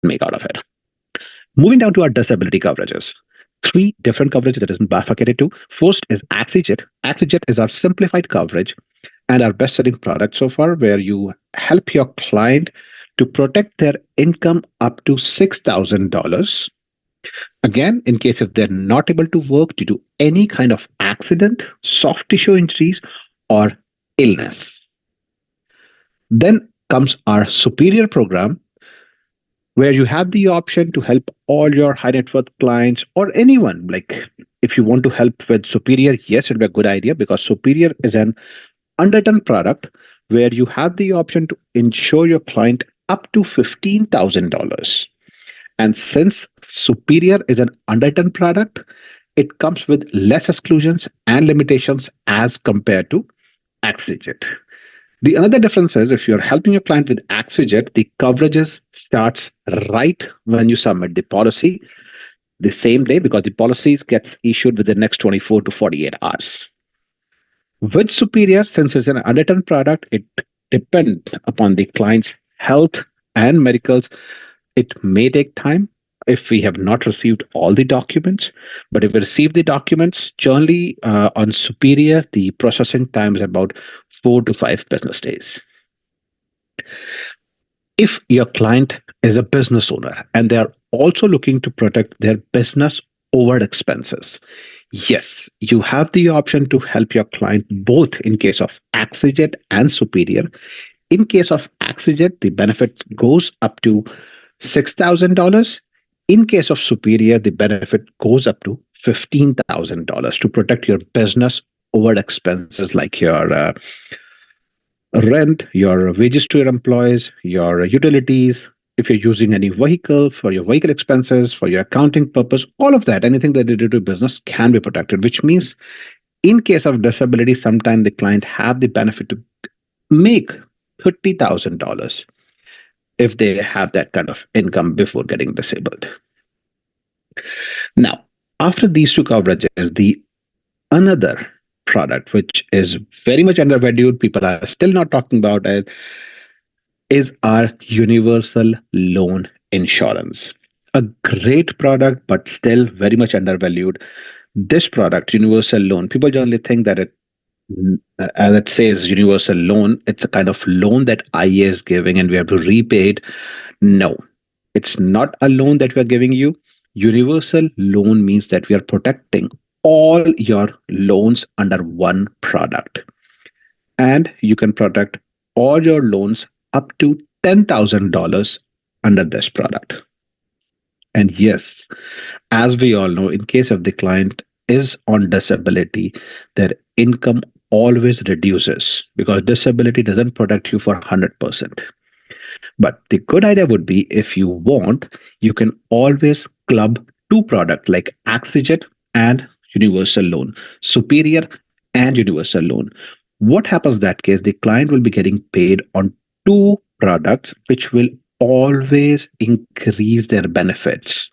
make out of it. Moving down to our disability coverages. Three different coverages that is bifurcated to. First is AxeJet. AxeJet is our simplified coverage and our best-selling product so far, where you help your client to protect their income up to $6,000. Again, in case if they're not able to work due to any kind of accident, soft tissue injuries, or illness. Then comes our superior program, where you have the option to help all your high net worth clients or anyone. Like if you want to help with Superior, yes, it'll be a good idea because Superior is an underdone product where you have the option to insure your client up to $15,000. And since Superior is an underdone product, it comes with less exclusions and limitations as compared to AxeJet. The another difference is if you're helping your client with AxeJet, the coverages starts right when you submit the policy the same day because the policies gets issued within the next 24 to 48 hours. With Superior, since it's an underdone product, it depends upon the client's health and medicals. It may take time if we have not received all the documents, but if we receive the documents, generally on Superior, the processing time is about 4 to 5 business days. If your client is a business owner and they are also looking to protect their business overhead expenses, yes, you have the option to help your client both in case of AxeJet and Superior. In case of AxeJet, the benefit goes up to $6,000. In case of Superior, the benefit goes up to $15,000 to protect your business overhead expenses like your rent, your wages to your employees, your utilities. If you're using any vehicle for your vehicle expenses, for your accounting purpose, all of that, anything that related to business can be protected, which means in case of disability, sometimes the client have the benefit to make $30,000 if they have that kind of income before getting disabled. Now, after these two coverages, the another product which is very much undervalued, people are still not talking about it, is our universal loan insurance. A great product, but still very much undervalued. This product, universal loan, people generally think that as it says, universal loan, it's a kind of loan that IA is giving and we have to repay it. No, it's not a loan that we are giving you. Universal loan means that we are protecting all your loans under one product. And you can protect all your loans up to $10,000 under this product. And yes, as we all know, in case of the client is on disability, their income always reduces because disability doesn't protect you for 100%. But the good idea would be if you want, you can always club two products like AxeJet and universal loan, Superior and universal loan. What happens in that case? The client will be getting paid on two products, which will always increase their benefits.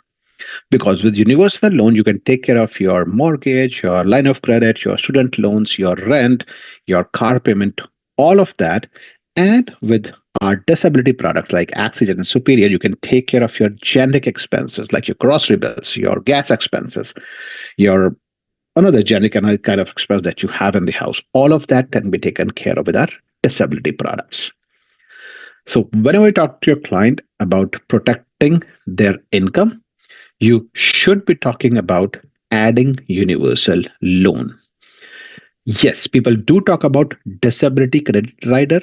Because with universal loan, you can take care of your mortgage, your line of credit, your student loans, your rent, your car payment, all of that. And with our disability products like AxeJet and Superior, you can take care of your generic expenses like your grocery bills, your gas expenses, your another generic kind of expense that you have in the house. All of that can be taken care of with our disability products. So whenever you talk to your client about protecting their income, you should be talking about adding universal loan. Yes, people do talk about disability credit rider,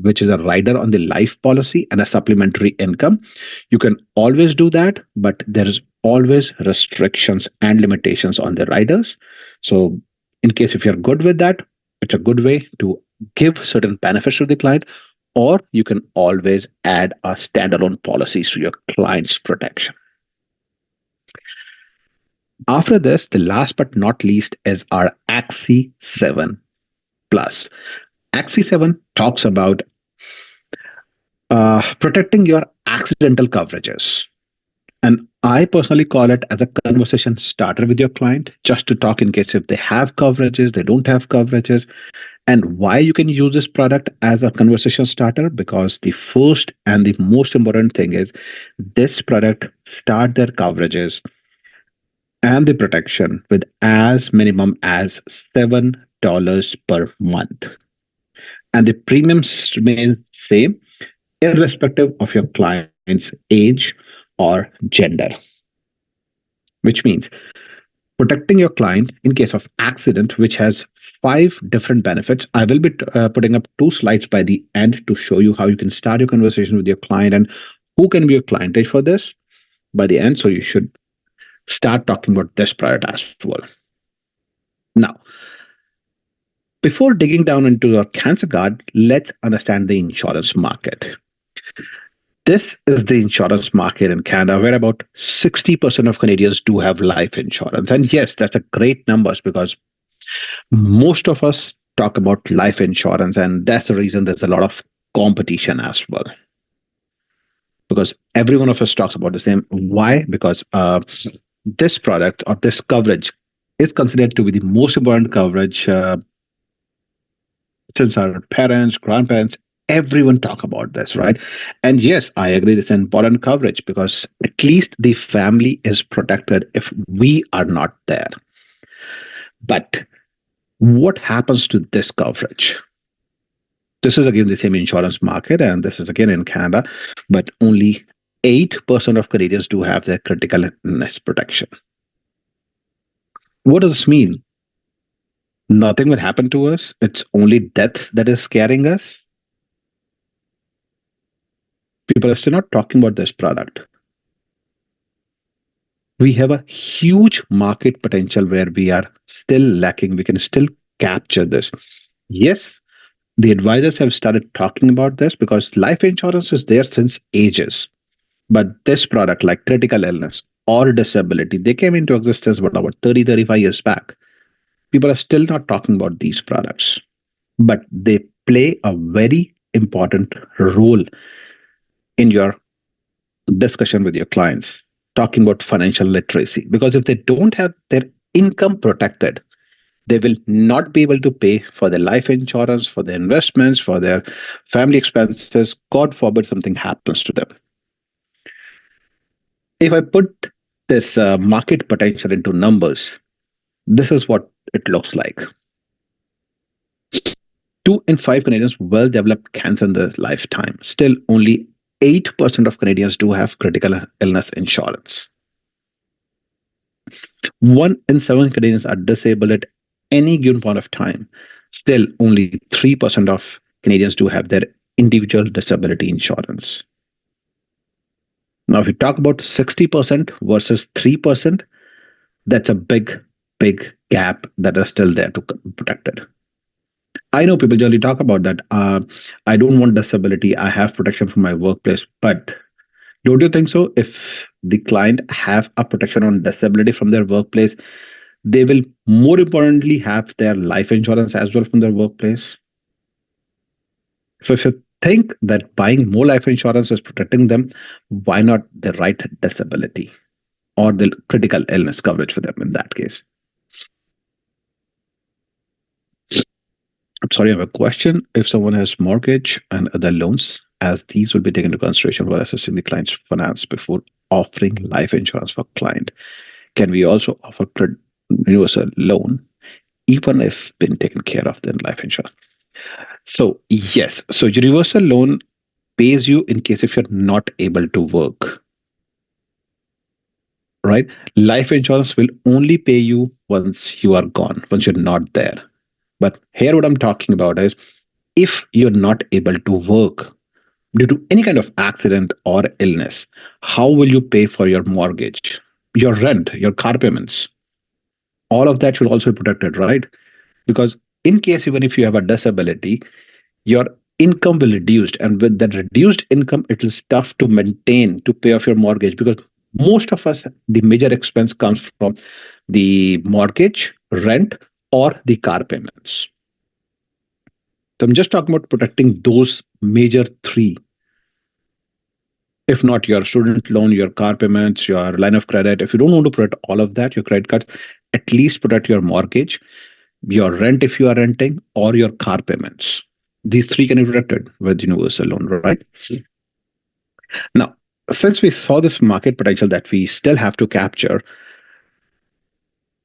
which is a rider on the life policy and a supplementary income. You can always do that, but there is always restrictions and limitations on the riders. So in case if you're good with that, it's a good way to give certain benefits to the client, or you can always add a standalone policies to your client's protection. After this, the last but not least is our AXI 7 Plus. AXI 7 talks about protecting your accidental coverages. And I personally call it as a conversation starter with your client, just to talk in case if they have coverages, they don't have coverages. And why you can use this product as a conversation starter? Because the first and the most important thing is this product start their coverages and the protection with as minimum as $7 per month. And the premiums remain same irrespective of your client's age or gender, which means protecting your client in case of accident, which has five different benefits. I will be putting up two slides by the end to show you how you can start your conversation with your client and who can be your clientage for this by the end. So you should start talking about this product as well. Now, before digging down into your cancer guard, let's understand the insurance market. This is the insurance market in Canada, where about 60% of Canadians do have life insurance. And yes, that's a great numbers because most of us talk about life insurance, and that's the reason there's a lot of competition as well. Because every one of us talks about the same. Why? Because this product or this coverage is considered to be the most important coverage since our parents, grandparents, everyone talk about this, right? And yes, I agree, this is important coverage because at least the family is protected if we are not there. But what happens to this coverage? This is again the same insurance market, and this is again in Canada, but only 8% of Canadians do have their critical illness protection. What does this mean? Nothing will happen to us. It's only death that is scaring us. People are still not talking about this product. We have a huge market potential where we are still lacking. We can still capture this. Yes, the advisors have started talking about this because life insurance is there since ages. But this product, like critical illness or disability, they came into existence about 30, 35 years back. People are still not talking about these products, but they play a very important role in your discussion with your clients, talking about financial literacy. Because if they don't have their income protected, they will not be able to pay for their life insurance, for their investments, for their family expenses. God forbid something happens to them. If I put this market potential into numbers, this is what it looks like. 2 in 5 Canadians will develop cancer in their lifetime. Still, only 8% of Canadians do have critical illness insurance. 1 in 7 Canadians are disabled at any given point of time. Still, only 3% of Canadians do have their individual disability insurance. Now, if we talk about 60% versus 3%, that's a big, big gap that is still there to protect it. I know people generally talk about that. I don't want disability. I have protection from my workplace. But don't you think so? If the client have a protection on disability from their workplace, they will more importantly have their life insurance as well from their workplace. So if you think that buying more life insurance is protecting them, why not the right disability or the critical illness coverage for them in that case? I'm sorry, I have a question. If someone has mortgage and other loans, as these will be taken into consideration while assessing the client's finance before offering life insurance for client, can we also offer universal loan even if been taken care of in life insurance? So yes, so universal loan pays you in case if you're not able to work, right? Life insurance will only pay you once you are gone, once you're not there. But here what I'm talking about is if you're not able to work due to any kind of accident or illness, how will you pay for your mortgage, your rent, your car payments? All of that should also be protected, right? Because in case even if you have a disability, your income will reduce, and with that reduced income, it is tough to maintain to pay off your mortgage because most of us, the major expense comes from the mortgage, rent, or the car payments. So I'm just talking about protecting those major three. If not your student loan, your car payments, your line of credit, if you don't want to protect all of that, your credit cards, at least protect your mortgage. your rent if you are renting, or your car payments. These three can be protected with universal loan, right? Now, since we saw this market potential that we still have to capture,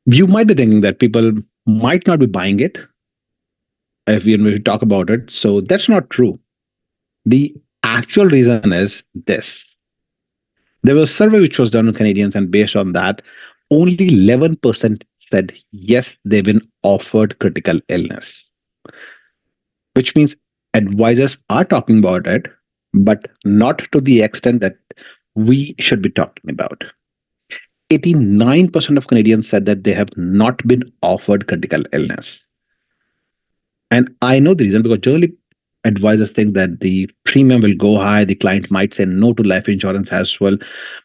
you might be thinking that people might not be buying it if we talk about it. So that's not true. The actual reason is this. There was a survey which was done on Canadians, and based on that, only 11% said yes, they've been offered critical illness, which means advisors are talking about it, but not to the extent that we should be talking about. 89% of Canadians said that they have not been offered critical illness. And I know the reason because generally advisors think that the premium will go high, the client might say no to life insurance as well.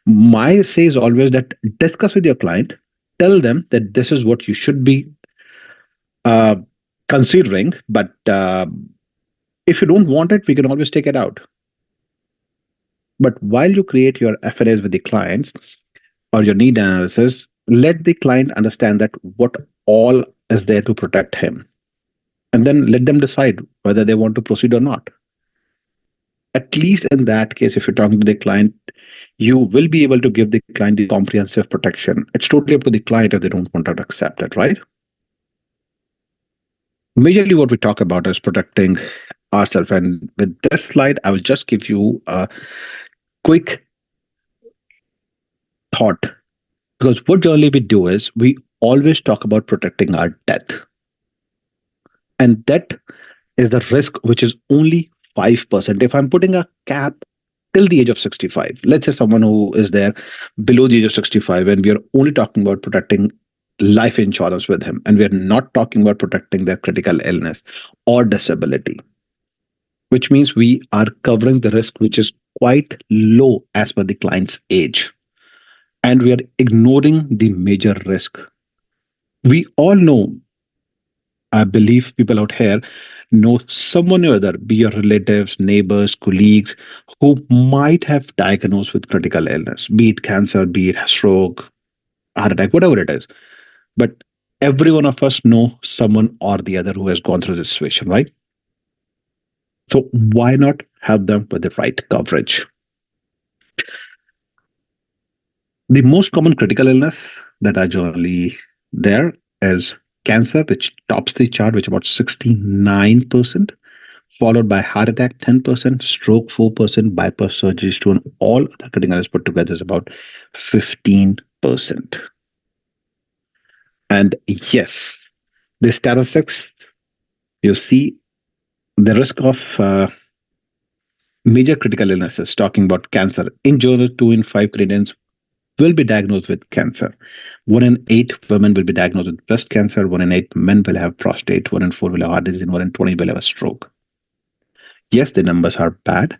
My say is always that discuss with your client, tell them that this is what you should be uh, considering, but if you don't want it, we can always take it out. But while you create your FNAs with the clients or your need analysis, let the client understand that what all is there to protect him. And then let them decide whether they want to proceed or not. At least in that case, if you're talking to the client, you will be able to give the client the comprehensive protection. It's totally up to the client if they don't want to accept it, right? Majorly, what we talk about is protecting ourselves. And with this slide, I will just give you a quick thought. Because what generally we do is we always talk about protecting our death. And that is the risk which is only 5%. If I'm putting a cap till the age of 65, let's say someone who is there below the age of 65, and we are only talking about protecting life insurance with him, and we are not talking about protecting their critical illness or disability, which means we are covering the risk which is quite low as per the client's age. And we are ignoring the major risk. We all know, I believe people out here know someone or other, be your relatives, neighbors, colleagues, who might have diagnosed with critical illness, be it cancer, be it stroke, heart attack, whatever it is. But every one of us know someone or the other who has gone through this situation, right? So why not help them with the right coverage? The most common critical illness that are generally there is cancer, which tops the chart, which about 69%, followed by heart attack 10%, stroke 4%, bypass surgeries 2, and all other critical illness put together is about 15%. And yes, the statistics, you see the risk of major critical illnesses, talking about cancer. In general, 2 in 5 Canadians will be diagnosed with cancer. 1 in 8 women will be diagnosed with breast cancer. 1 in 8 men will have prostate. 1 in 4 will have heart disease. And 1 in 20 will have a stroke. Yes, the numbers are bad,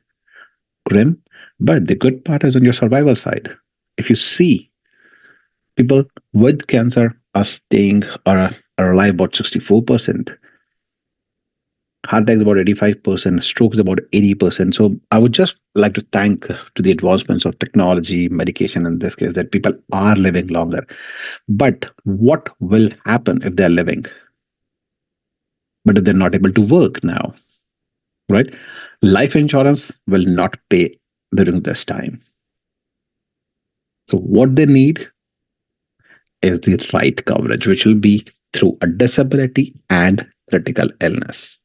grim, but the good part is on your survival side. If you see people with cancer are staying or are alive about 64%, heart attack is about 85%, stroke is about 80%. So I would just like to thank to the advancements of technology, medication in this case, that people are living longer. But what will happen if they're living, but if they're not able to work now, right? Life insurance will not pay during this time. So what they need is the right coverage, which will be through a disability and critical illness.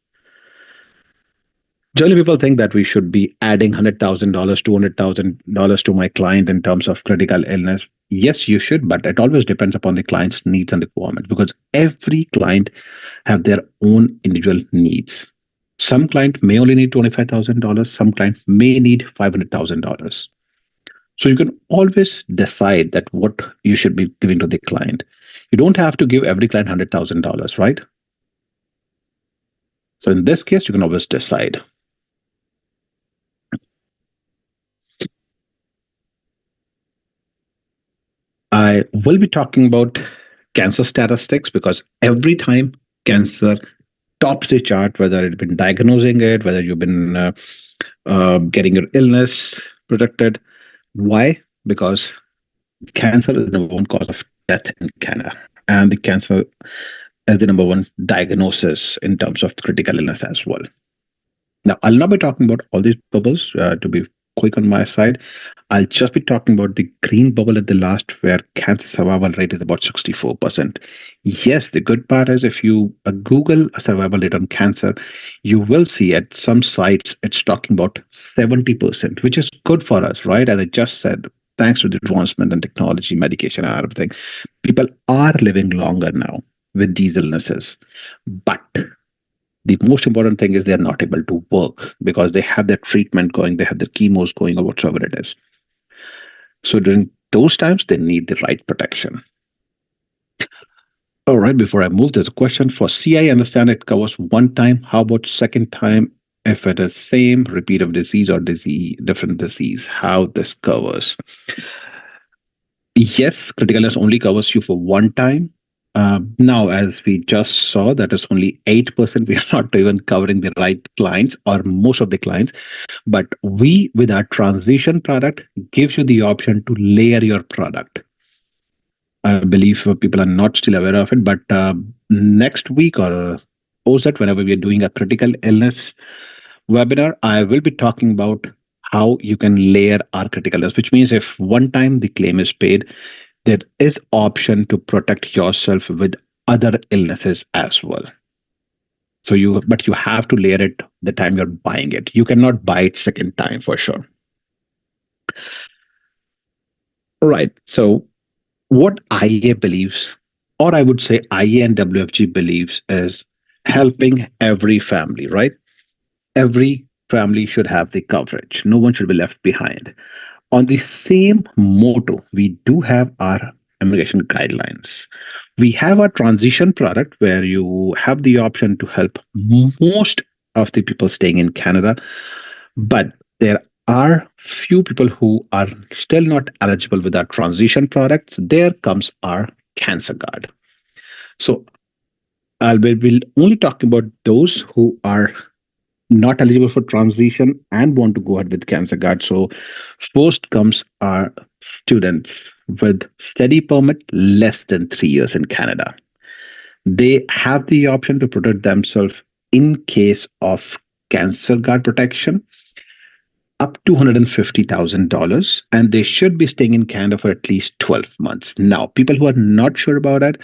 Generally, people think that we should be adding $100,000, $200,000 to my client in terms of critical illness. Yes, you should, but it always depends upon the client's needs and requirements because every client have their own individual needs. Some client may only need $25,000. Some client may need $500,000. So you can always decide that what you should be giving to the client. You don't have to give every client $100,000, right? So in this case, you can always decide. I will be talking about cancer statistics because every time cancer tops the chart, whether you've been diagnosing it, whether you've been getting your illness protected. Why? Because cancer is the number one cause of death in Canada. And the cancer as the number one diagnosis in terms of critical illness as well. Now, I'll not be talking about all these bubbles to be quick on my side. I'll just be talking about the green bubble at the last, where cancer survival rate is about 64%. Yes, the good part is if you Google a survival rate on cancer, you will see at some sites it's talking about 70%, which is good for us, right? As I just said, thanks to the advancement in technology, medication, and everything, people are living longer now with these illnesses. But the most important thing is they're not able to work because they have their treatment going, they have their chemos going, or whatsoever it is. So during those times, they need the right protection. All right, before I move, there's a question for C. I understand it covers one time. How about second time if it is same repeat of disease or disease, different disease? How this covers? Yes, critical illness only covers you for one time. Now, as we just saw, that is only 8%. We are not even covering the right clients or most of the clients. But we, with our transition product, gives you the option to layer your product. I believe people are not still aware of it, but next week or post that, whenever we are doing a critical illness webinar, I will be talking about how you can layer our critical illness, which means if one time the claim is paid, there is option to protect yourself with other illnesses as well. So but you have to layer it the time you're buying it. You cannot buy it second time for sure. All right. So what IA believes, or I would say IA and WFG believes, is helping every family, right? Every family should have the coverage. No one should be left behind. On the same motto, we do have our immigration guidelines. We have a transition product where you have the option to help most of the people staying in Canada, but there are few people who are still not eligible with our transition product. There comes our Cancer Guard. So we'll only talk about those who are not eligible for transition and want to go ahead with Cancer Guard. So first comes our students with study permit less than 3 years in Canada. They have the option to protect themselves in case of Cancer Guard protection up to $150,000, and they should be staying in Canada for at least 12 months. Now, people who are not sure about it,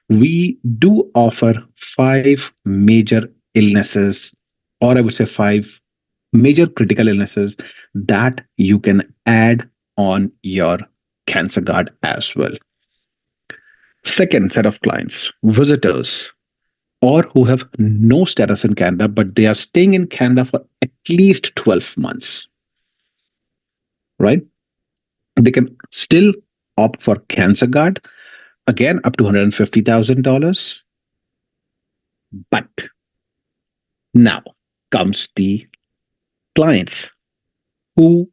we do offer 5 major illnesses, or I would say 5 major critical illnesses that you can add on your Cancer Guard as well. Second set of clients, visitors, or who have no status in Canada, but they are staying in Canada for at least 12 months, right? They can still opt for Cancer Guard, again, up to $150,000. But now comes the clients who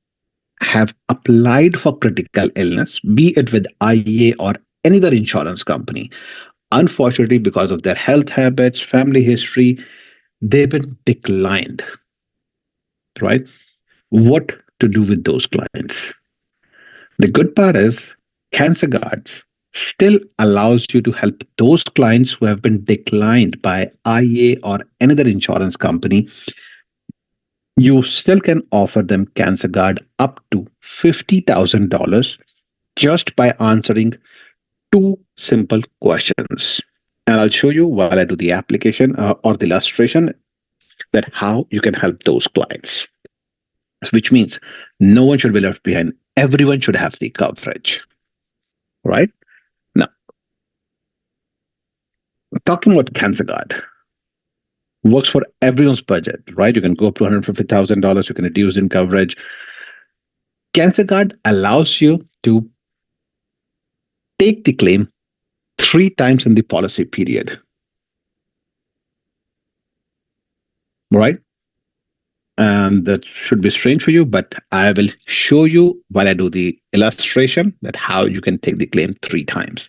have applied for critical illness, be it with IA or any other insurance company. Unfortunately, because of their health habits, family history, they've been declined, right? What to do with those clients? The good part is Cancer Guards still allows you to help those clients who have been declined by IA or another insurance company. You still can offer them Cancer Guard up to $50,000 just by answering 2 simple questions. And I'll show you while I do the application or the illustration that how you can help those clients. Which means no one should be left behind. Everyone should have the coverage, right? Now, talking about Cancer Guard, works for everyone's budget, right? You can go up to $150,000. You can reduce in coverage. Cancer Guard allows you to take the claim 3 times in the policy period, right? And that should be strange for you, but I will show you while I do the illustration that how you can take the claim 3 times.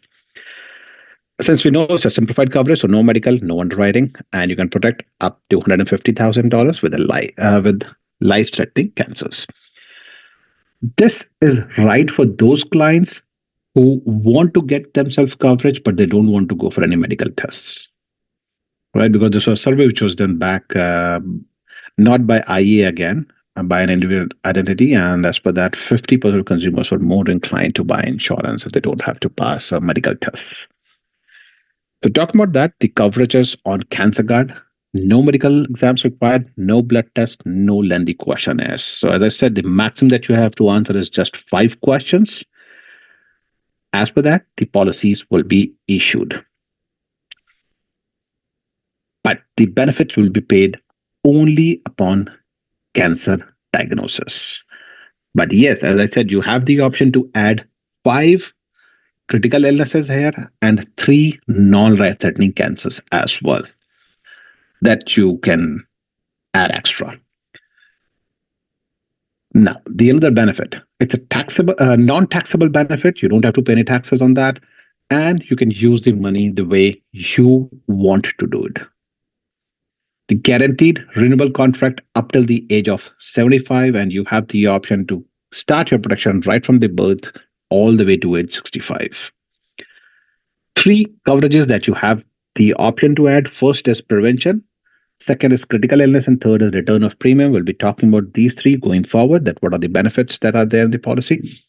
Since we know it's a simplified coverage, so no medical, no underwriting, and you can protect up to $150,000 with life-threatening cancers. This is right for those clients who want to get themselves coverage, but they don't want to go for any medical tests. right? Because this was a survey which was done back not by IE again, by an individual identity. And as per that, 50% of consumers were more inclined to buy insurance if they don't have to pass a medical test. So talking about that, the coverages on Cancer Guard, no medical exams required, no blood test, no lengthy questionnaires. So as I said, the maximum that you have to answer is just 5 questions. As per that, the policies will be issued. But the benefits will be paid only upon cancer diagnosis. But yes, as I said, you have the option to add 5 critical illnesses here and 3 non-life-threatening cancers as well that you can add extra. Now, the another benefit, it's a taxable, non-taxable benefit. You don't have to pay any taxes on that, and you can use the money the way you want to do it. The guaranteed renewable contract up till the age of 75, and you have the option to start your protection right from the birth all the way to age 65. 3 coverages that you have the option to add. First is prevention, second is critical illness, and third is return of premium. We'll be talking about these 3 going forward, that what are the benefits that are there in the policy.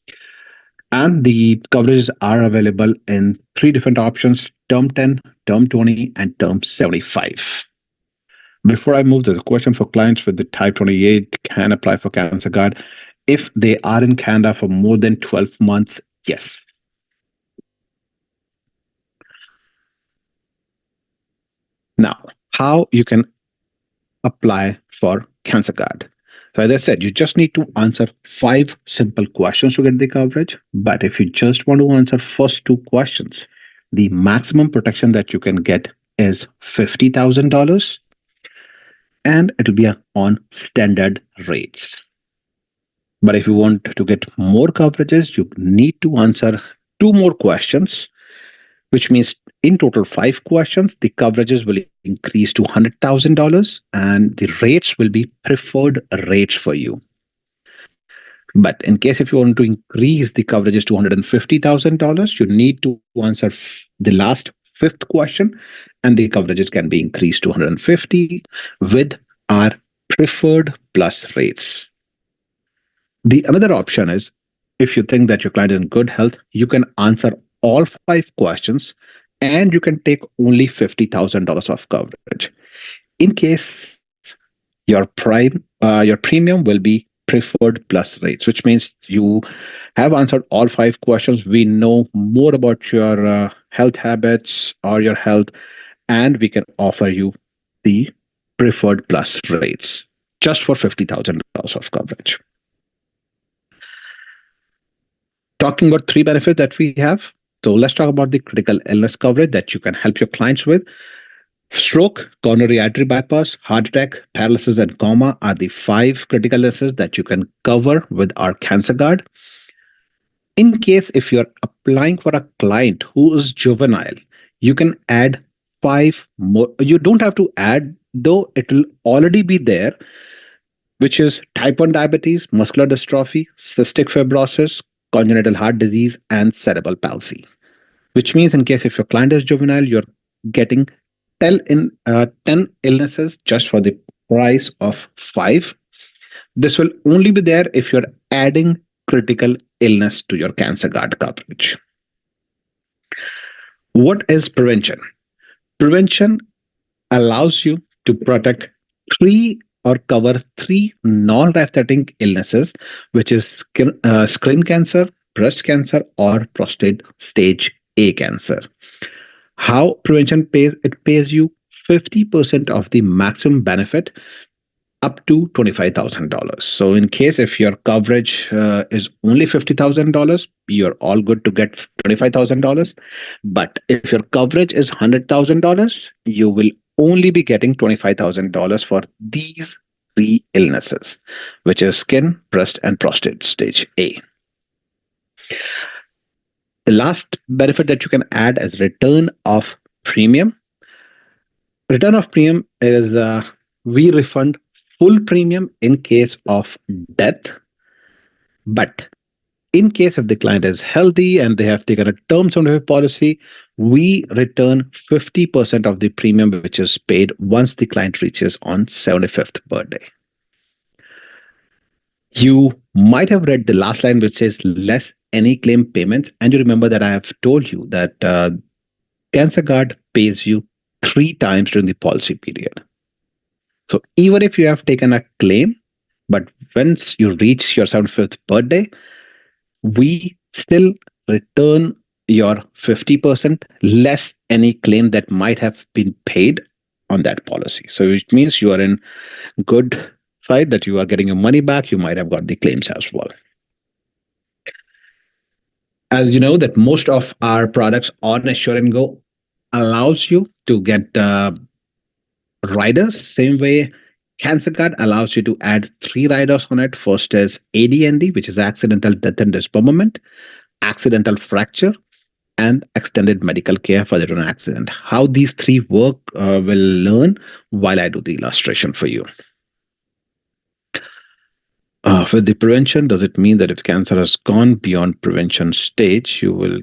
And the coverages are available in 3 different options: term 10, term 20, and term 75. Before I move, there's a question for clients with the type 28 can apply for Cancer Guard if they are in Canada for more than 12 months. Yes. Now, how you can apply for Cancer Guard? So as I said, you just need to answer 5 simple questions to get the coverage. But if you just want to answer first 2 questions, the maximum protection that you can get is $50,000, and it will be on standard rates. But if you want to get more coverages, you need to answer 2 more questions, which means in total 5 questions. The coverages will increase to $100,000, and the rates will be preferred rates for you. But in case if you want to increase the coverages to $150,000, you need to answer the last 5th question, and the coverages can be increased to 150 with our preferred plus rates. The another option is, if you think that your client is in good health, you can answer all 5 questions and you can take only $50,000 of coverage. In case your premium will be preferred plus rates, which means you have answered all 5 questions. We know more about your health habits or your health, and we can offer you the preferred plus rates just for $50,000 of coverage. Talking about 3 benefits that we have. So let's talk about the critical illness coverage that you can help your clients with. Stroke, coronary artery bypass, heart attack, paralysis, and coma are the 5 critical illnesses that you can cover with our Cancer Guard. In case if you're applying for a client who is juvenile, you can add 5 more. You don't have to add, though it will already be there, which is type 1 diabetes, muscular dystrophy, cystic fibrosis, congenital heart disease, and cerebral palsy. Which means in case if your client is juvenile, you're getting 10 illnesses just for the price of 5. This will only be there if you're adding critical illness to your Cancer Guard coverage. What is prevention? Prevention allows you to protect 3 or cover 3 non-life-threatening illnesses, which is screen cancer, breast cancer, or prostate stage A cancer. How prevention pays? It pays you 50% of the maximum benefit up to $25,000. So in case if your coverage is only $50,000, you're all good to get $25,000. But if your coverage is $100,000, you will only be getting $25,000 for these 3 illnesses, which is skin, breast, and prostate stage A. The last benefit that you can add is return of premium. Return of premium is we refund full premium in case of death. But in case if the client is healthy and they have taken a term 75 policy, we return 50% of the premium which is paid once the client reaches on 75th birthday. You might have read the last line, which is less any claim payments. And you remember that I have told you that Cancer Guard pays you three times during the policy period. So even if you have taken a claim, but once you reach your 75th birthday, we still return your 50% less any claim that might have been paid on that policy. So it means you are in good side that you are getting your money back. You might have got the claims as well. As you know, that most of our products on Assure and Go allows you to get riders. Same way, Cancer Card allows you to add three riders on it. First is AD&D, which is accidental death and dismemberment, accidental fracture, and extended medical care for an accident. How these three work, we'll learn while I do the illustration for you. With the prevention, does it mean that if cancer has gone beyond prevention stage, you will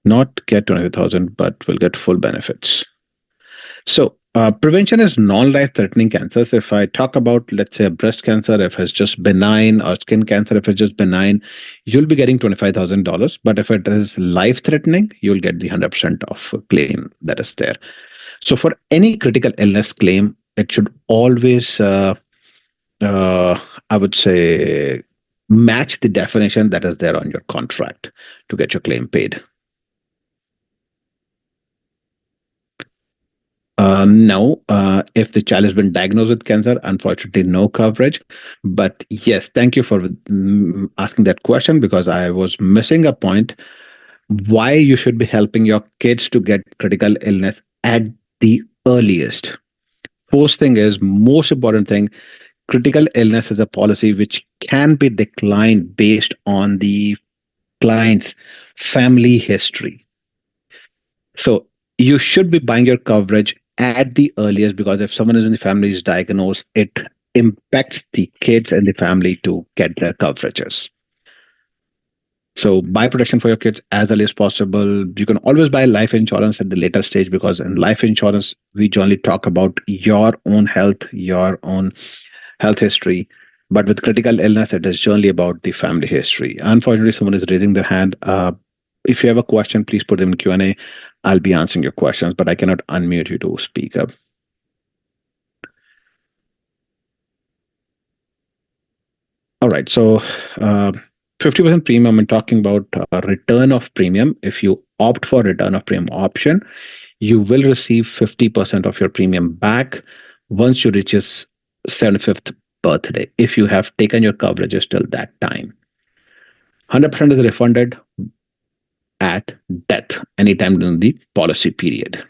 not get 20,000, but will get full benefits? So prevention is non-life threatening cancers. If I talk about, let's say, breast cancer, if it's just benign, or skin cancer, if it's just benign, you'll be getting $25,000. But if it is life threatening, you'll get the 100% of claim that is there. So for any critical illness claim, it should always, I would say, match the definition that is there on your contract to get your claim paid. No, if the child has been diagnosed with cancer, unfortunately, no coverage. But yes, thank you for asking that question, because I was missing a point. Why you should be helping your kids to get critical illness at the earliest. First thing is, most important thing, critical illness is a policy which can be declined based on the client's family history. So you should be buying your coverage at the earliest, because if someone is in the family is diagnosed, it impacts the kids and the family to get their coverages. So buy protection for your kids as early as possible. You can always buy life insurance at the later stage, because in life insurance, we generally talk about your own health history. But with critical illness, it is generally about the family history. Unfortunately, someone is raising their hand. If you have a question, please put them in Q&A. I'll be answering your questions, but I cannot unmute you to speak up. All right, so 50% premium, I'm talking about return of premium. If you opt for return of premium option, you will receive 50% of your premium back once you reach your 75th birthday, if you have taken your coverages till that time. 100% is refunded at death anytime during the policy period.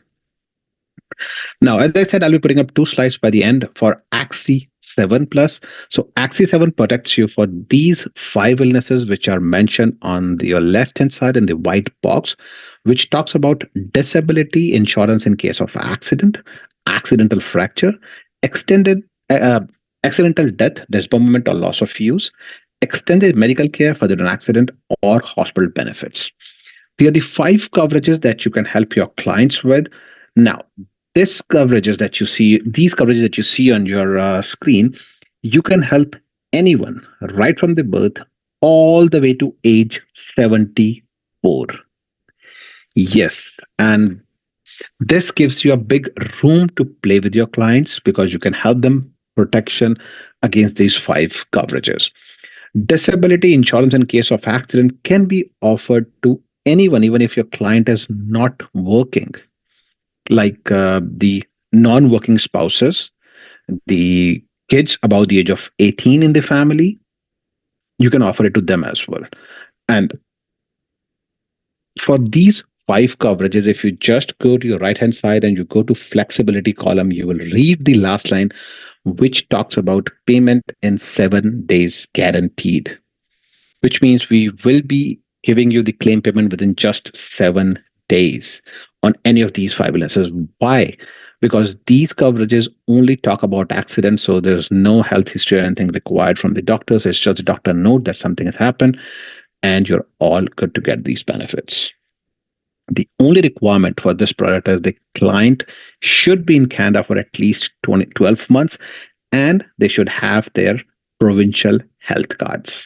Now, as I said, I'll be putting up two slides by the end for AXI 7 Plus. So AXI 7 protects you for these 5 illnesses which are mentioned on your left-hand side in the white box, which talks about disability insurance in case of accident, accidental fracture, extended accidental death, dismemberment or loss of use, extended medical care for an accident, or hospital benefits. These are the 5 coverages that you can help your clients with. Now, these coverages that you see on your screen, you can help anyone right from the birth all the way to age 74. Yes, and this gives you a big room to play with your clients, because you can help them protection against these 5 coverages. Disability insurance in case of accident can be offered to anyone, even if your client is not working, like the non-working spouses, the kids above the age of 18 in the family. You can offer it to them as well. And for these 5 coverages, if you just go to your right hand side and you go to flexibility column, you will read the last line, which talks about payment in 7 days guaranteed, which means we will be giving you the claim payment within just 7 days on any of these 5 illnesses. Why? Because these coverages only talk about accidents, so there's no health history or anything required from the doctors. It's just a doctor note that something has happened, and you're all good to get these benefits. The only requirement for this product is the client should be in Canada for at least 12 months, and they should have their provincial health cards.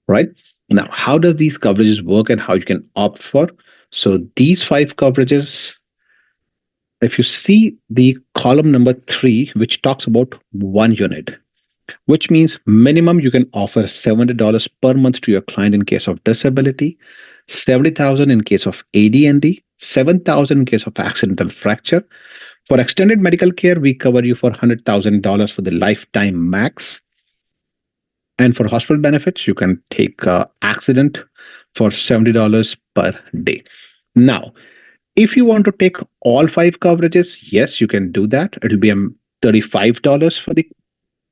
Right? Now, how does these coverages work and how you can opt for? So these five coverages, if you see the column number 3, which talks about 1 unit, which means minimum you can offer $700 per month to your client in case of disability, 70,000 in case of AD&D, 7,000 in case of accidental fracture. For extended medical care, we cover you for $100,000 for the lifetime max. And for hospital benefits, you can take accident for $70 per day. Now, if you want to take all five coverages, yes, you can do that. It'll be $35 for the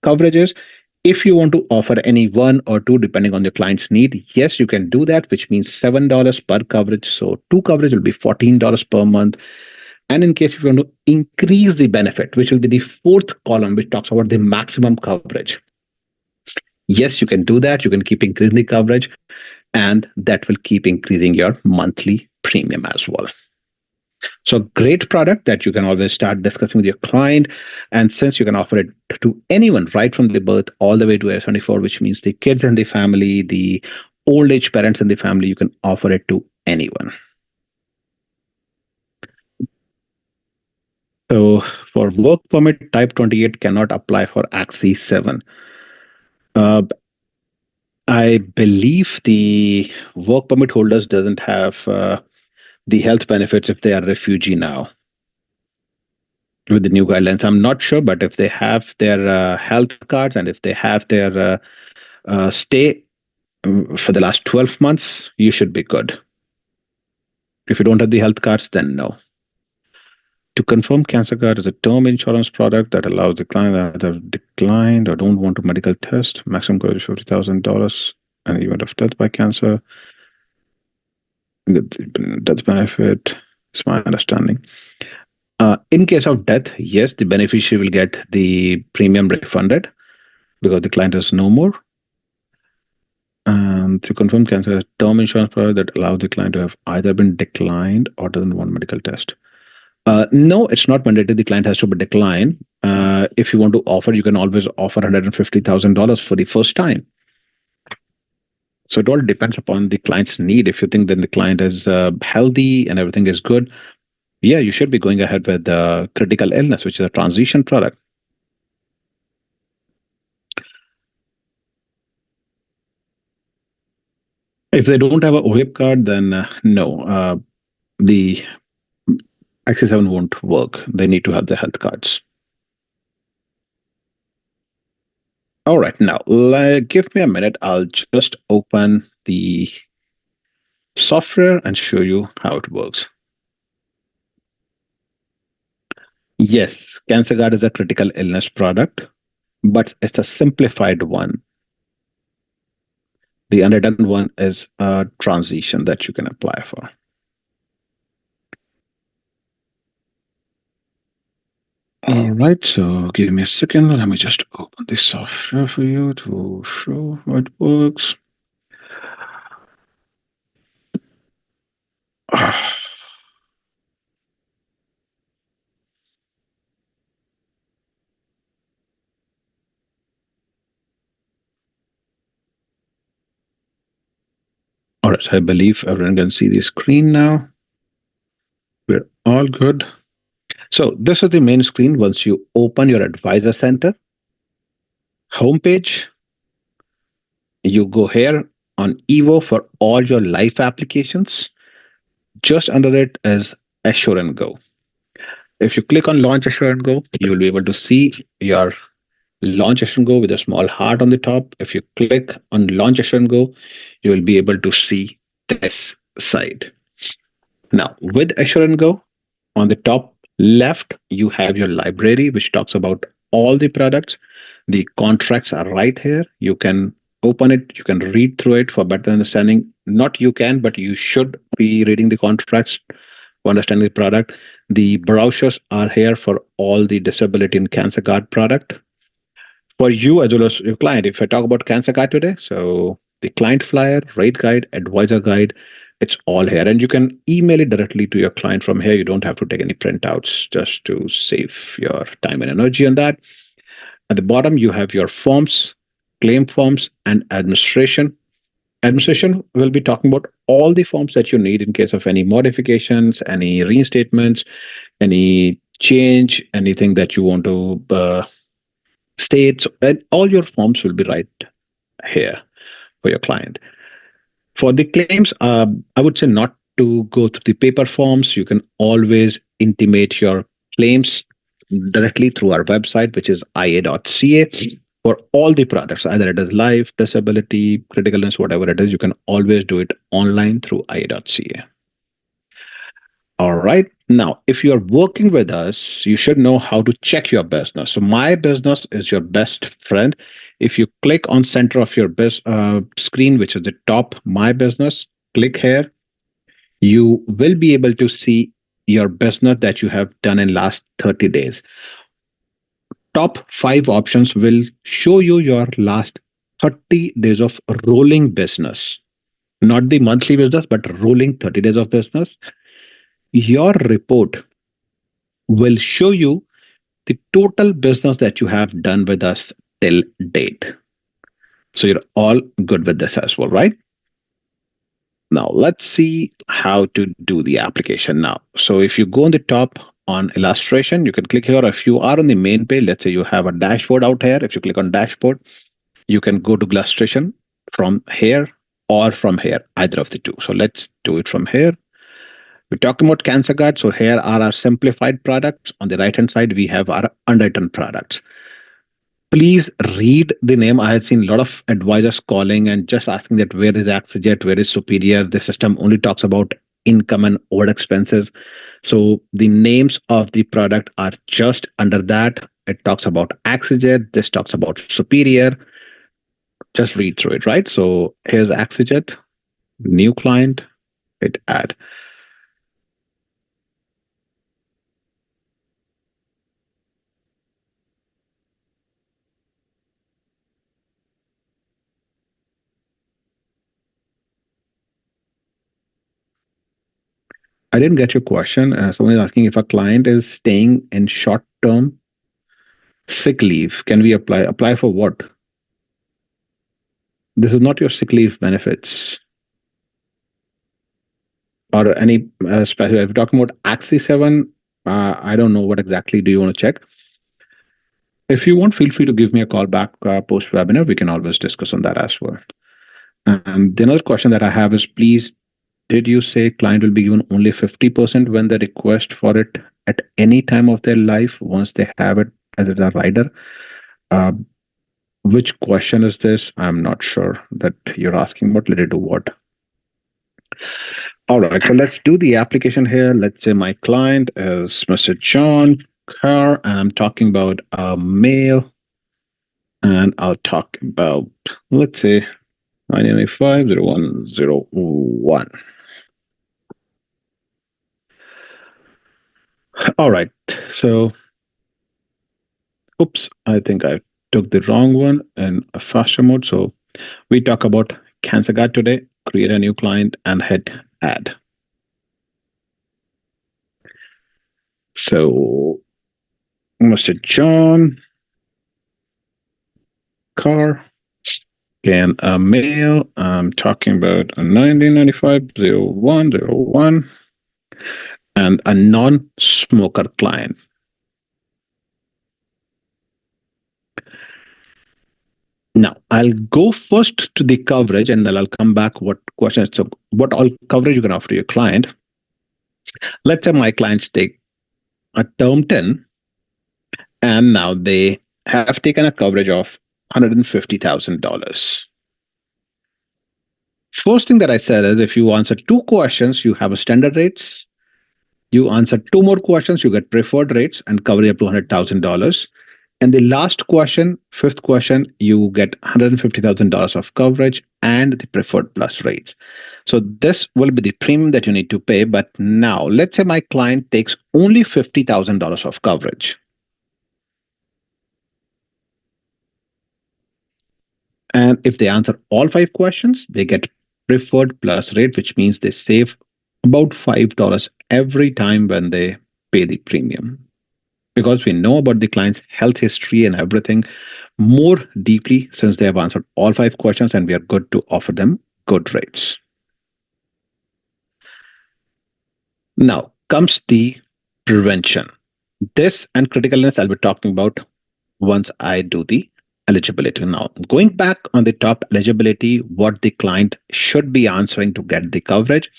coverages. If you want to offer any one or two, depending on your client's need, yes, you can do that, which means $7 per coverage. So two coverage will be $14 per month. And in case if you want to increase the benefit, which will be the fourth column, which talks about the maximum coverage. Yes, you can do that. You can keep increasing the coverage, and that will keep increasing your monthly premium as well. So great product that you can always start discussing with your client. And since you can offer it to anyone right from the birth all the way to age 24, which means the kids in the family, the old age parents in the family, you can offer it to anyone. So for work permit, type 28 cannot apply for AXI 7. I believe the work permit holders doesn't have the health benefits if they are refugee now with the new guidelines. I'm not sure, but if they have their health cards and if they have their stay for the last 12 months, you should be good. If you don't have the health cards, then no. To confirm, Cancer Guard is a term insurance product that allows the client that have declined or don't want a medical test. Maximum coverage $50,000 in the event of death by cancer. Death benefit is my understanding. In case of death, yes, the beneficiary will get the premium refunded because the client is no more. And to confirm, Cancer is a term insurance product that allows the client to have either been declined or doesn't want medical test. No, it's not mandatory. The client has to be declined. If you want to offer, you can always offer $150,000 for the first time. So it all depends upon the client's need. If you think that the client is healthy and everything is good, yeah, you should be going ahead with critical illness, which is a transition product. If they don't have a OHIP card, then no, the AXI 7 won't work. They need to have the health cards. All right, now give me a minute. I'll just open the software and show you how it works. Yes, Cancer Guard is a critical illness product, but it's a simplified one. The underdone one is a transition that you can apply for. All right, so give me a second. Let me just open the software for you to show how it works. All right, I believe everyone can see the screen now. We're all good. So this is the main screen. Once you open your Advisor Center homepage, you go here on Evo for all your life applications. Just under it is Assure and Go. If you click on Launch Assure and Go, you will be able to see your Launch Assure and Go with a small heart on the top. If you click on Launch Assure and Go, you will be able to see this side. Now, with Assure and Go, on the top left, you have your library, which talks about all the products. The contracts are right here. You can open it. You can read through it for better understanding. Not you can, but you should be reading the contracts to understand the product. The brochures are here for all the disability and Cancer Guard product. For you as well as your client, if I talk about Cancer Guard today, so The client flyer, rate guide, advisor guide, it's all here. And you can email it directly to your client from here. You don't have to take any printouts just to save your time and energy on that. At the bottom, you have your forms, claim forms, and administration. Administration will be talking about all the forms that you need in case of any modifications, any reinstatements, any change, anything that you want to state. And all your forms will be right here for your client. For the claims, I would say not to go through the paper forms. You can always intimate your claims directly through our website, which is ia.ca. For all the products, either it is life, disability, critical illness, whatever it is, you can always do it online through ia.ca. All right. Now, if you're working with us, you should know how to check your business. So my business is your best friend. If you click on center of your screen, which is the top, my business, click here. You will be able to see your business that you have done in last 30 days. Top 5 options will show you your last 30 days of rolling business, not the monthly business, but rolling 30 days of business. Your report will show you the total business that you have done with us till date. So you're all good with this as well, right? Now let's see how to do the application now. So if you go on the top on illustration, you can click here. If you are on the main page, let's say you have a dashboard out here. If you click on dashboard, you can go to illustration from here or from here, either of the two. So let's do it from here. We're talking about Cancer Guard. So here are our simplified products. On the right hand side, we have our underwritten products. Please read the name. I have seen a lot of advisors calling and just asking that where is Axejet, where is Superior. The system only talks about income and over expenses. So the names of the product are just under that. It talks about Axejet. This talks about Superior. Just read through it, right? So here's Axejet, new client, hit add. I didn't get your question. Someone is asking if a client is staying in short-term sick leave, can we apply? Apply for what? This is not your sick leave benefits or any special. If you're talking about Axis 7, I don't know what exactly do you want to check. If you want, feel free to give me a call back post webinar. We can always discuss on that as well. And the another question that I have is, please, did you say client will be given only 50% when they request for it at any time of their life once they have it as a rider? Which question is this? I'm not sure that you're asking what related to what. All right, so let's do the application here. Let's say my client is Mr. John Carr, and I'm talking about a male, and I'll talk about, let's say, 995-0101. All right, so, oops, I think I took the wrong one in a faster mode. So we talk about Cancer Guard today, create a new client and hit add. So Mr. John Carr, again, a male, I'm talking about a 1995-0101 and a non-smoker client. Now, I'll go first to the coverage and then I'll come back what questions. So what all coverage you can offer your client. Let's say my clients take a term 10 and now they have taken a coverage of $150,000. First thing that I said is if you answer 2 questions, you have a standard rates. You answer 2 more questions, you get preferred rates and coverage up to $100,000. And the last question, 5th question, you get $150,000 of coverage and the preferred plus rates. So this will be the premium that you need to pay. But now let's say my client takes only $50,000 of coverage. And if they answer all five questions, they get preferred plus rate, which means they save about $5 every time when they pay the premium. Because we know about the client's health history and everything more deeply since they have answered all five questions, and we are good to offer them good rates. Now comes the prevention. This and critical illness I'll be talking about once I do the eligibility. Now, going back on the top eligibility, what the client should be answering to get the coverage.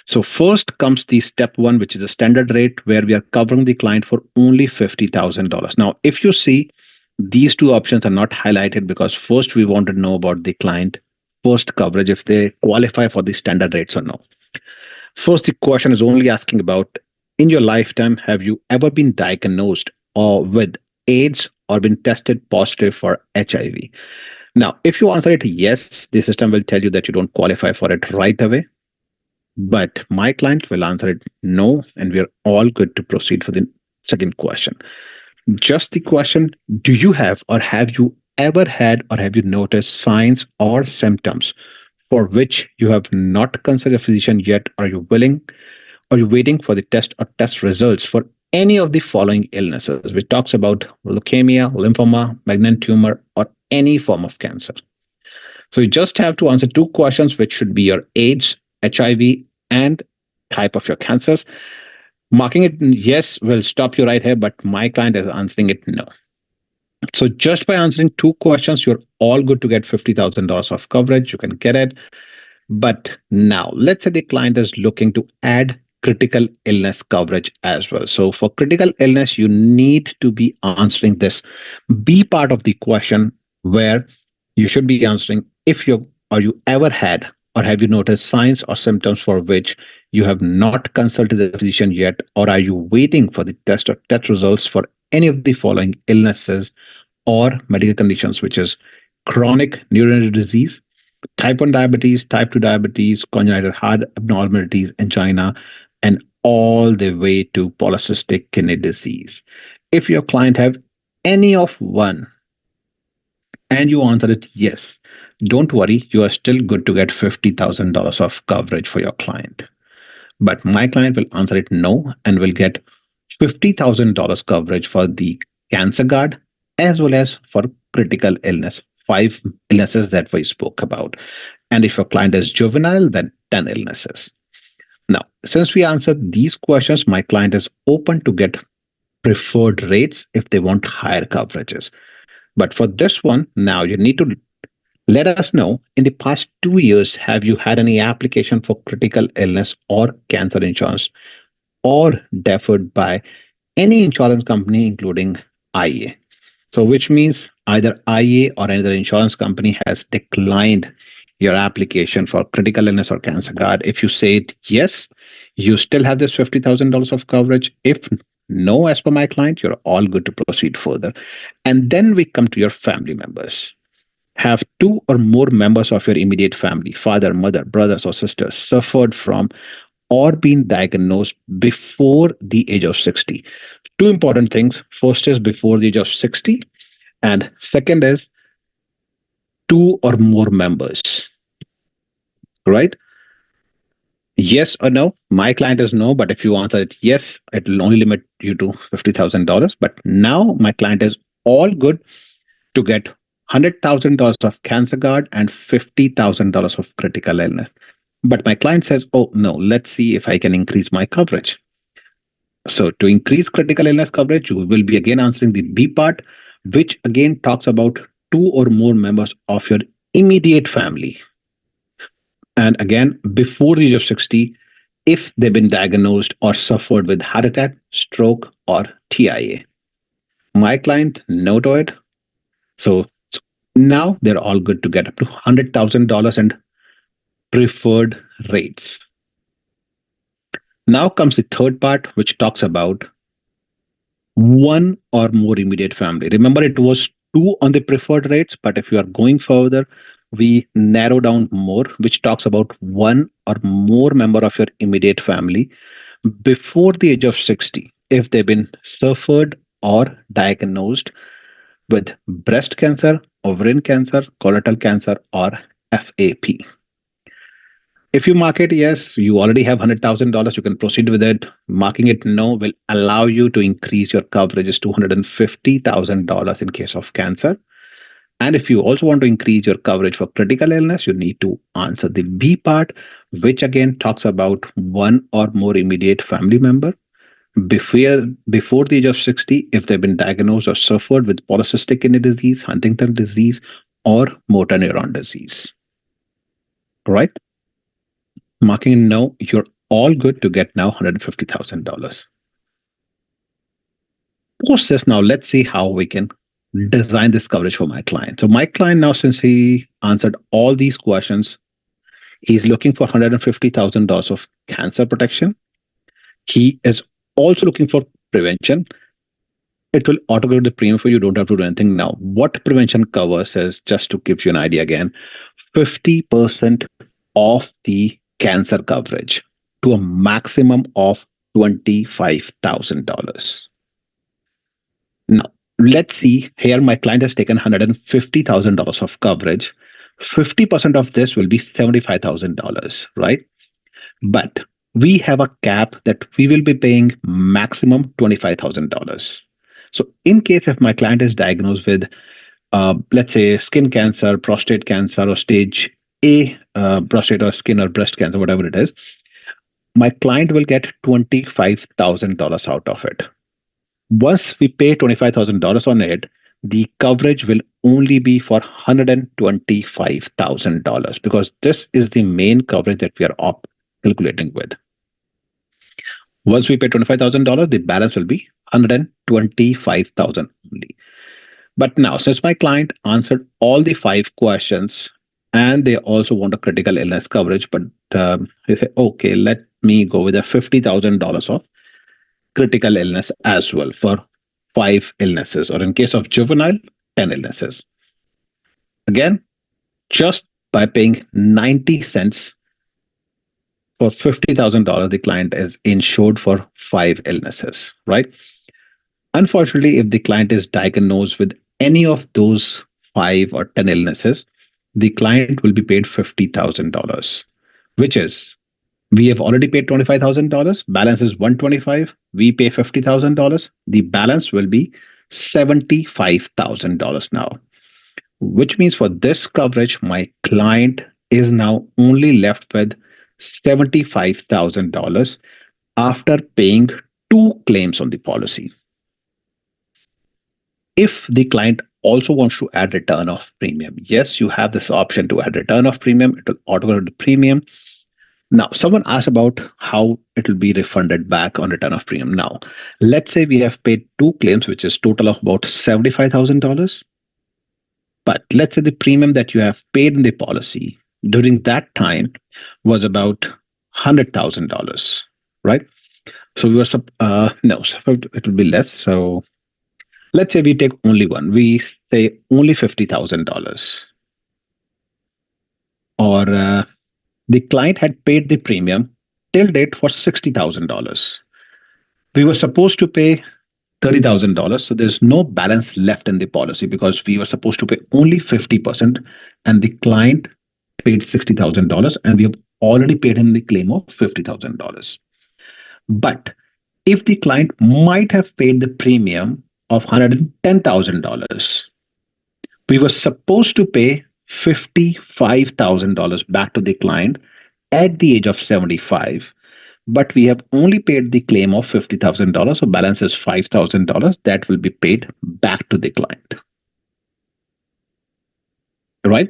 So, first comes the step one, which is a standard rate where we are covering the client for only $50,000. Now, if you see, these two options are not highlighted because first we want to know about the client first coverage if they qualify for the standard rates or no. First, the question is only asking about in your lifetime, have you ever been diagnosed or with AIDS or been tested positive for HIV? Now, if you answer it yes, the system will tell you that you don't qualify for it right away. But my client will answer it no, and we are all good to proceed for the second question. Just the question, do you have or have you ever had or have you noticed signs or symptoms for which you have not consulted a physician yet? Are you willing? Are you waiting for the test or test results for any of the following illnesses, which talks about leukemia, lymphoma, malignant tumor, or any form of cancer? So you just have to answer two questions, which should be your age, HIV, and type of your cancers. Marking it yes will stop you right here, but my client is answering it no. So just by answering two questions, you're all good to get $50,000 of coverage. You can get it. But now, let's say the client is looking to add critical illness coverage as well. So for critical illness, you need to be answering this B part of the question where you should be answering if you or you ever had or have you noticed signs or symptoms for which you have not consulted the physician yet, or are you waiting for the test or test results for any of the following illnesses or medical conditions, which is chronic neuronal disease, type 1 diabetes, type 2 diabetes, congenital heart abnormalities, angina, and all the way to polycystic kidney disease. If your client have any of one and you answer it yes, don't worry, you are still good to get $50,000 of coverage for your client. But my client will answer it no and will get $50,000 coverage for the cancer guard as well as for critical illness, five illnesses that we spoke about. And if your client is juvenile, then 10 illnesses. Now, since we answered these questions, my client is open to get preferred rates if they want higher coverages. But for this one, now you need to let us know in the past 2 years, have you had any application for critical illness or cancer insurance or deferred by any insurance company, including IA? So, which means either IA or another insurance company has declined your application for critical illness or cancer guard. If you say it yes, you still have this $50,000 of coverage. If no, as per my client, you're all good to proceed further. And then we come to your family members. Have two or more members of your immediate family, father, mother, brothers, or sisters, suffered from or been diagnosed before the age of 60? Two important things. First is before the age of 60, and second is two or more members, right? Yes or no? My client is no, but if you answer it yes, it will only limit you to $50,000. But now my client is all good to get $100,000 of cancer guard and $50,000 of critical illness. But my client says, oh, no, let's see if I can increase my coverage. So to increase critical illness coverage, you will be again answering the B part, which again talks about two or more members of your immediate family. And again, before the age of 60, if they've been diagnosed or suffered with heart attack, stroke, or TIA. My client, no to it. So now they're all good to get up to $100,000 and preferred rates. Now comes the third part, which talks about one or more immediate family. Remember, it was two on the preferred rates, but if you are going further, we narrow down more, which talks about one or more member of your immediate family before the age of 60, if they've been suffered or diagnosed with breast cancer, ovarian cancer, colorectal cancer, or FAP. If you mark it yes, you already have $100,000, you can proceed with it. Marking it no will allow you to increase your coverages to $250,000 in case of cancer. And if you also want to increase your coverage for critical illness, you need to answer the B part, which again talks about one or more immediate family member before the age of 60 if they've been diagnosed or suffered with polycystic kidney disease, Huntington disease, or motor neuron disease. Right? Marking no, you're all good to get now $150,000. Post this now, let's see how we can design this coverage for my client. So my client now, since he answered all these questions, he's looking for $150,000 of cancer protection. He is also looking for prevention. It will auto-calculate the premium for you. Don't have to do anything now. What prevention covers is, just to give you an idea again, 50% of the cancer coverage to a maximum of $25,000. Now, let's see here. My client has taken $150,000 of coverage. 50% of this will be $75,000, right? But we have a cap that we will be paying maximum $25,000. So in case if my client is diagnosed with, let's say, skin cancer, prostate cancer, or stage A prostate or skin or breast cancer, whatever it is, my client will get $25,000 out of it. Once we pay $25,000 on it, the coverage will only be for $125,000 because this is the main coverage that we are calculating with. Once we pay $25,000, the balance will be $125,000 only. But now, since my client answered all the 5 questions and they also want a critical illness coverage, but they say, okay, let me go with a $50,000 of critical illness as well for 5 illnesses, or in case of juvenile, 10 illnesses. Again, just by paying 90 cents for $50,000, the client is insured for 5 illnesses, right? Unfortunately, if the client is diagnosed with any of those 5 or 10 illnesses, the client will be paid $50,000, which is, we have already paid $25,000, balance is $125, we pay $50,000, the balance will be $75,000 now, which means for this coverage, my client is now only left with $75,000 after paying 2 claims on the policy. If the client also wants to add return of premium, yes, you have this option to add return of premium. It will auto the premium. Now, someone asked about how it will be refunded back on return of premium. Now, let's say we have paid 2 claims, which is total of about $75,000. But let's say the premium that you have paid in the policy during that time was about $100,000, right? So we were no, it will be less. So let's say we take only one. We say only $50,000, or the client had paid the premium till date for $60,000. We were supposed to pay $30,000, so there's no balance left in the policy because we were supposed to pay only 50%, and the client paid $60,000, and we have already paid him the claim of $50,000. But if the client might have paid the premium of $110,000, we were supposed to pay $55,000 back to the client at the age of 75, but we have only paid the claim of $50,000, so balance is $5,000 that will be paid back to the client. Right?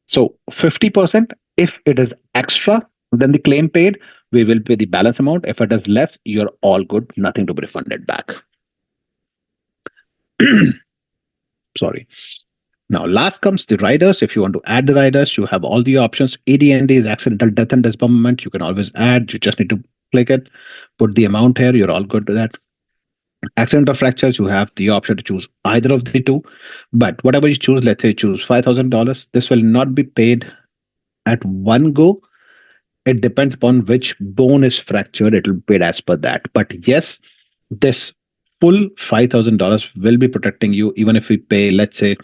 So 50%, if it is extra than the claim paid, we will pay the balance amount. If it is less, you're all good, nothing to be refunded back. Sorry. Now, last comes the riders. If you want to add the riders, you have all the options. AD&D is accidental death and dismemberment. You can always add. You just need to click it, put the amount here. You're all good to that. Accidental fractures, you have the option to choose either of the two. But whatever you choose, let's say choose $5,000. This will not be paid at one go. It depends upon which bone is fractured. It will be paid as per that. But yes, this full $5,000 will be protecting you even if we pay, let's say,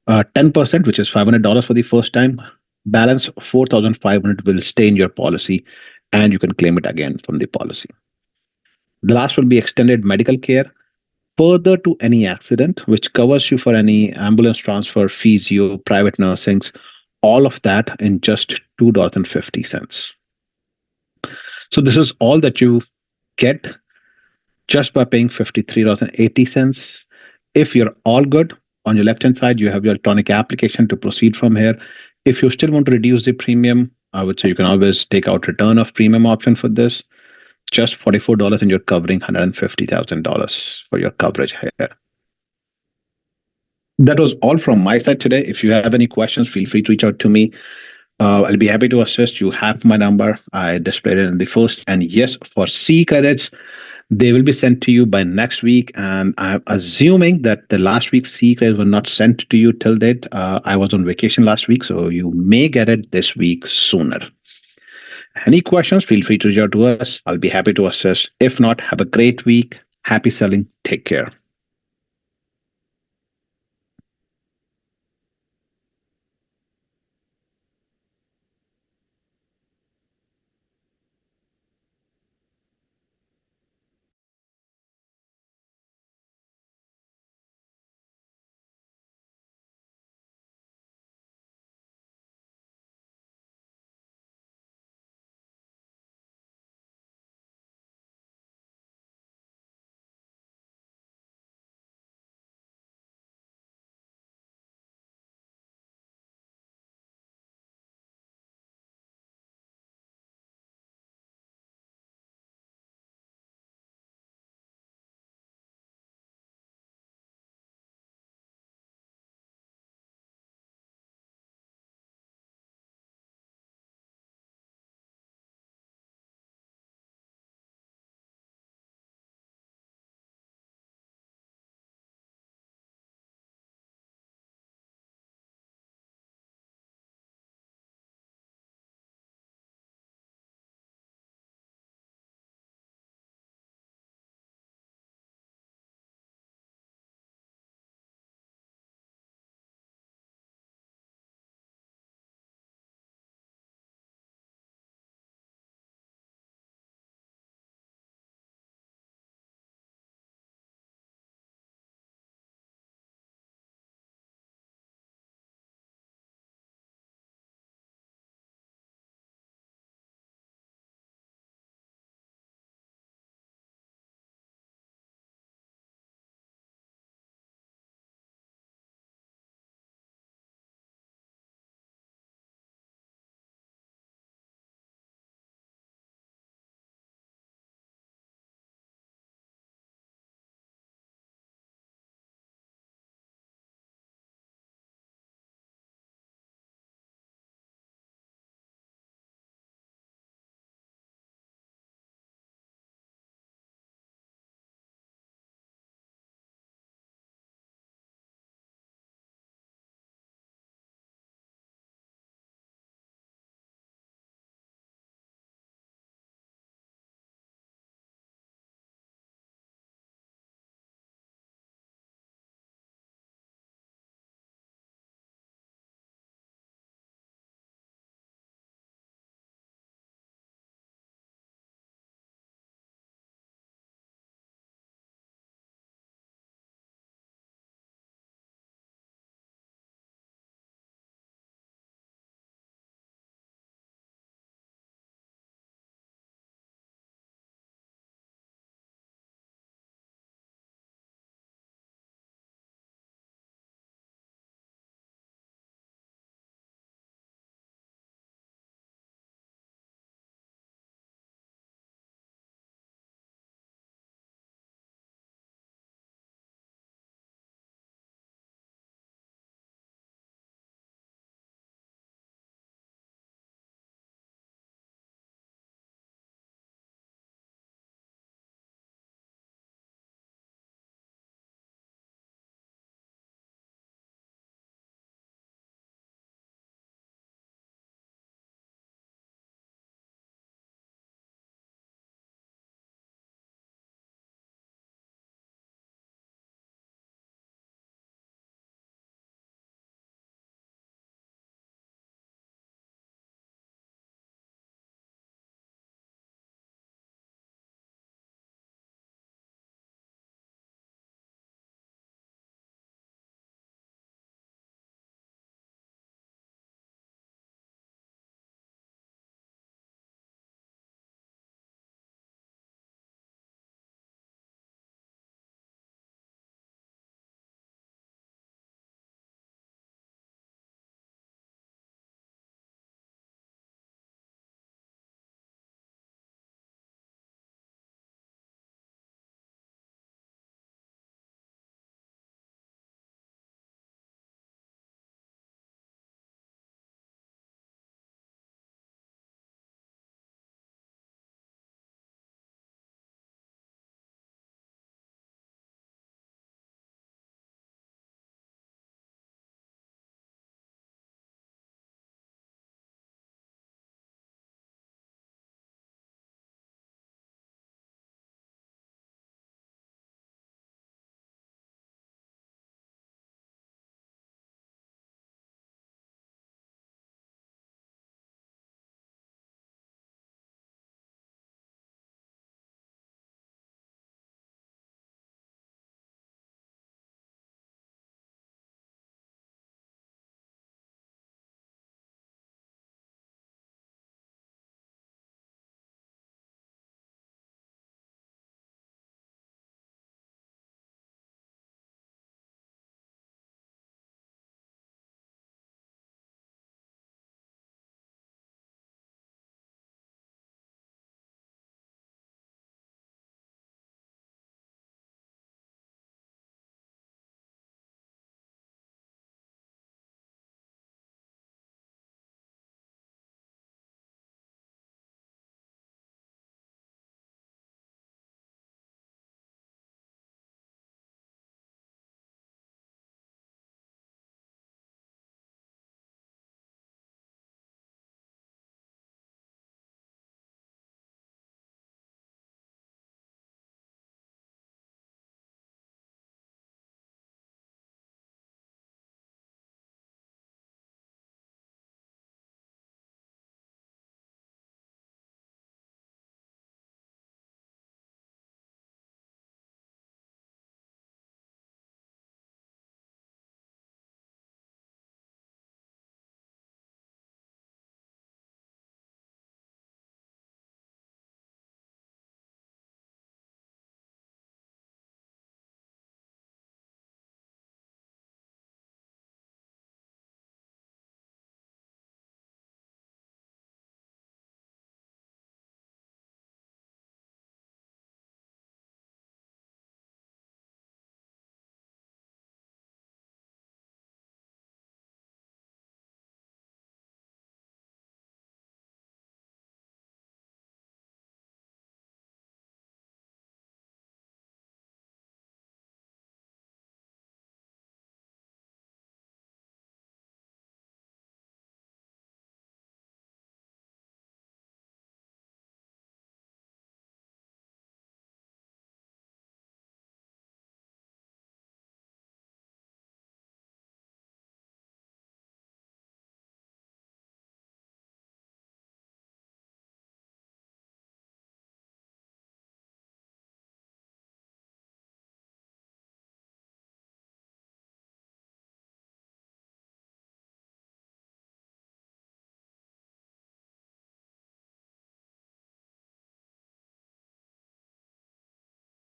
10%, which is $500 for the first time. Balance 4,500 will stay in your policy, and you can claim it again from the policy. The last will be extended medical care further to any accident, which covers you for any ambulance transfer, physio, private nursings, all of that in just $2.50. So this is all that you get just by paying $53.80. If you're all good, on your left hand side, you have your electronic application to proceed from here. If you still want to reduce the premium, I would say you can always take out return of premium option for this. Just $44 and you're covering $150,000 for your coverage here. That was all from my side today. If you have any questions, feel free to reach out to me. I'll be happy to assist. You have my number. I displayed it in the first. And yes, for C credits, they will be sent to you by next week. And I'm assuming that the last week's C credits were not sent to you till date. I was on vacation last week, so you may get it this week sooner. Any questions, feel free to reach out to us. I'll be happy to assist. If not, have a great week. Happy selling. Take care.